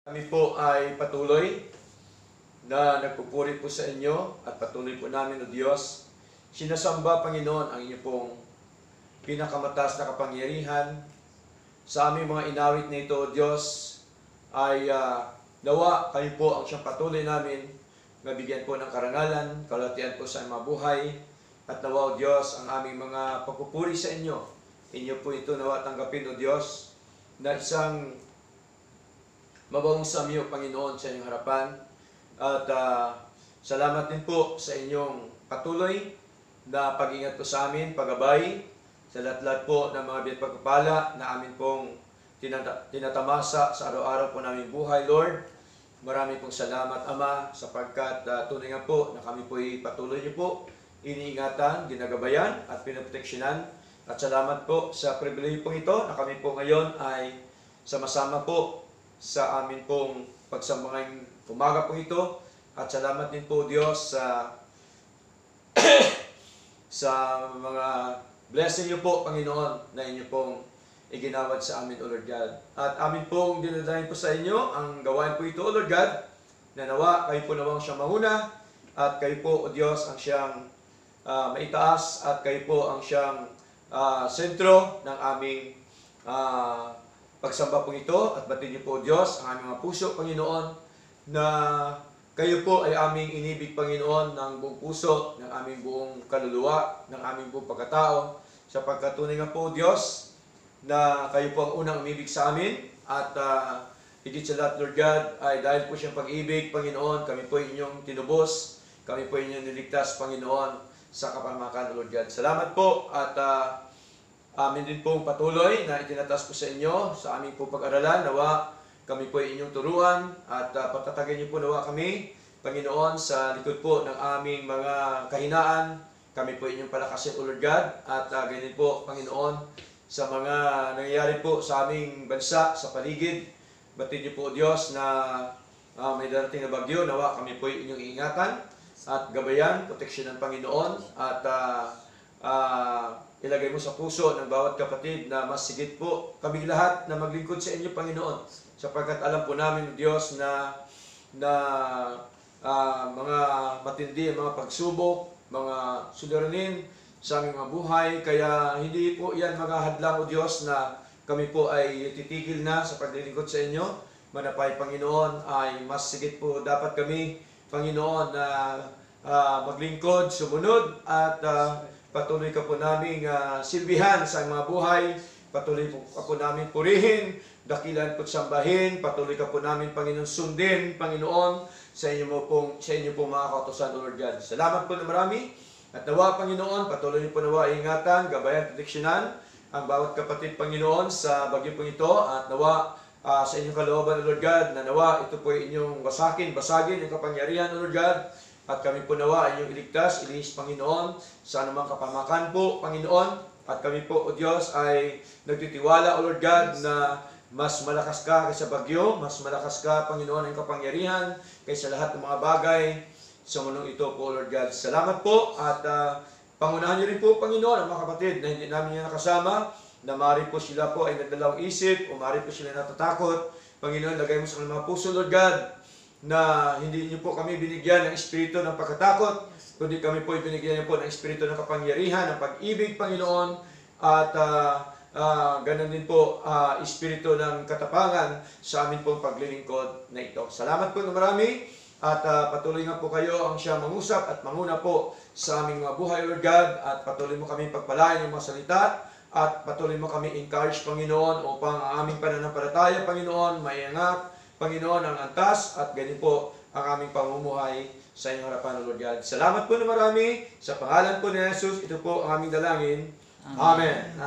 Kami po ay patuloy na nagpupuri po sa inyo at patuloy po namin, O Diyos, sinasamba, Panginoon, ang inyo pong pinakamataas na kapangyarihan. Sa aming mga inawit na ito, O Diyos, ay nawa kayo po ang siyang patuloy namin, mabigyan po ng karangalan, kalatian po sa mga buhay, at nawa, O Diyos, ang aming mga pagpupuri sa inyo. Inyo po ito nawa tanggapin, O Diyos, na isang mabawang samyo, Panginoon, sa inyong harapan. At salamat din po sa inyong patuloy na pag-ingat po sa amin, paggabay, sa lahat-lahat po ng mga pagpapala na amin pong tinatamasa sa araw-araw po namin buhay, Lord. Marami pong salamat, Ama, sapagkat tunay nga po na kami po patuloy niyo po iniingatan, ginagabayan at pinaproteksyonan. At salamat po sa pribilehyo pong ito na kami po ngayon ay sama-sama po sa amin pong pagsamba ngayong umaga po ito. At salamat din po, Diyos, sa mga blessing niyo po, Panginoon, na inyo pong iginawad sa amin, O Lord God. At amin pong dinadahin po sa inyo ang gawain po ito, O Lord God, na nawa kayo po nawang siyang mahuna at kayo po, O Diyos, ang siyang maitaas at kayo po ang siyang sentro ng aming pagsamba po ito. At batin niyo po, Diyos, ang aming mga puso, Panginoon, na kayo po ay aming inibig, Panginoon, ng buong puso, ng aming buong kaluluwa, ng aming buong pagkatao, sapagkat tunay nga po, Diyos, na kayo po ang unang umibig sa amin. At higit sa lahat, Lord God, ay dahil po siyang pag-ibig, Panginoon, kami po inyong tinubos, kami po inyong niligtas, Panginoon, sa kapamakan, Lord God. Salamat po at amin din pong patuloy na itinatas po sa inyo sa aming pong pag-aralan. Nawa kami po ay inyong turuan at patatagin niyo po nawa kami, Panginoon, sa likod po ng aming mga kahinaan. Kami po inyong palakasin, O Lord God, at ganyan po, Panginoon, sa mga nangyayari po sa aming bansa, sa paligid. Batin niyo po, Diyos, na may darating na bagyo. Nawa kami po inyong iingatan at gabayan, proteksyon ng Panginoon, at ilagay mo sa puso ng bawat kapatid na mas sigit po kaming lahat na maglingkod sa inyo, Panginoon, sapagkat alam po namin, Diyos, na mga matindi, mga pagsubok, mga suliranin sa aming mga buhay, kaya hindi po yan maghahadlang, O Diyos, na kami po ay titigil na sa paglilingkod sa inyo. Manapay, Panginoon, ay mas sigit po dapat kami, Panginoon, na maglingkod, sumunod, at patuloy ka po namin silbihan sa mga buhay. Patuloy ka po namin purihin, dakilan po sambahin. Patuloy ka po namin, Panginoon, sundin, Panginoon, sa inyo pong mga kautusan, O Lord God. Salamat po na marami. At nawa, Panginoon, patuloy niyo po nawa ingatan, gabayan, proteksyonan ang bawat kapatid, Panginoon, sa bagyo po ito. At nawa sa inyong kalooban, O Lord God, na nawa ito po inyong basagin yung kapangyarihan, O Lord God. At kami po nawa inyong iligtas, ilihis, Panginoon, sa anumang kapamakan po, Panginoon. At kami po, O Diyos, ay nagtitiwala, O Lord God, na mas malakas ka kaysa bagyo, mas malakas ka, Panginoon, ang kapangyarihan kaysa lahat ng mga bagay sa mundong ito po, O Lord God. Salamat po at pangunahan niyo rin po, Panginoon, ang mga kapatid na hindi namin yan nakasama, na maaari po sila po ay nagdalawang isip o maaari po sila natatakot. Panginoon, lagay mo sa kanilang mga puso, Lord God, na hindi niyo po kami binigyan ng espiritu ng pagkatakot, kundi kami po binigyan niyo po ng espiritu ng kapangyarihan, ng pag-ibig, Panginoon, at ganun din po espiritu ng katapangan sa amin pong paglilingkod na ito. Salamat po ng marami at patuloy nga po kayo ang siya mangusap at manguna po sa aming mga buhay, Lord God, at patuloy mo kami pagpalain ng mga salita at patuloy mo kami encourage, Panginoon, upang ang aming pananampalataya, Panginoon, maiangat, Panginoon, ang antas, at ganyan po ang aming pamumuhay sa inyong harapan, Lord God. Salamat po na marami. Sa pangalan po ni Jesus, ito po ang aming dalangin. Amen. Amen.